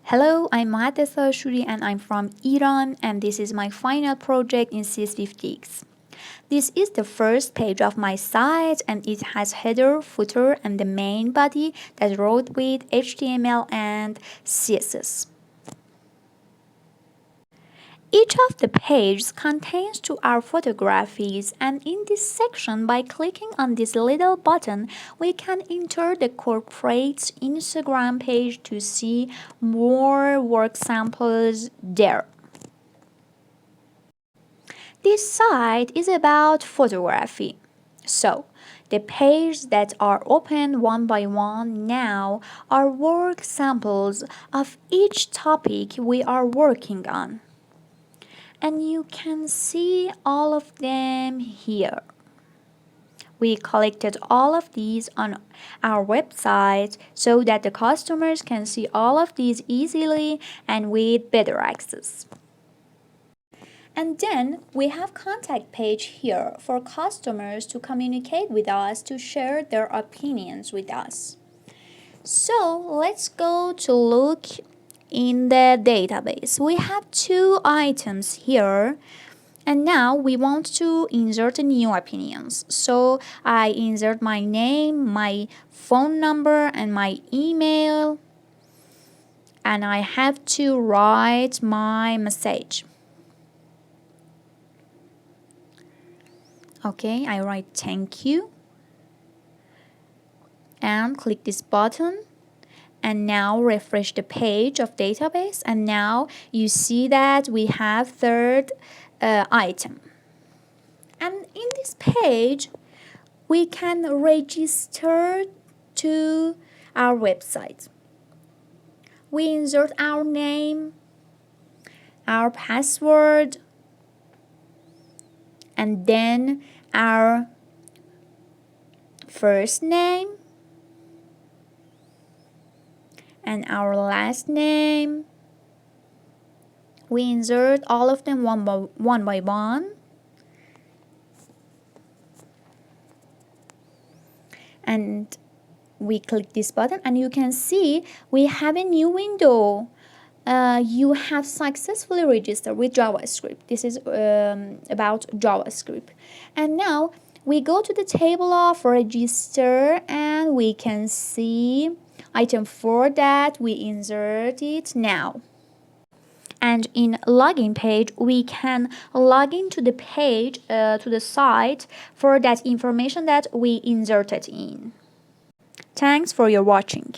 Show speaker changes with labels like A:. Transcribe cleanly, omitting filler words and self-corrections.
A: Hello, I'm Mohadeseh Ashoori and I'm from Iran, and this is my final project in CS50. This is the first page of my site and it has header, footer and the main body that wrote with HTML and CSS. Each of the pages contains two our photographies, and in this section, by clicking on this little button, we can enter the corporate Instagram page to see more work samples there. This site is about photography. So, the pages that are open one by one now are work samples of each topic we are working on. And you can see all of them here. We collected all of these on our website so that the customers can see all of these easily and with better access. And then we have contact page here for customers to communicate with us, to share their opinions with us. So let's go to look in the database. We have two items here, and now we want to insert new opinions. So I insert my name, my phone number and my email, and I have to write my message. Okay, I write thank you and click this button, and now refresh the page of database, and now you see that we have third item. And in this page we can register to our website. We insert our name, our password, and then our first name and our last name. We insert all of them one by one. And we click this button and you can see we have a new window. You have successfully registered with JavaScript. This is about JavaScript. And now we go to the table of register and we can see item 4 that we insert it now. And in login page, we can log into the page, to the site for that information that we inserted in. Thanks for your watching.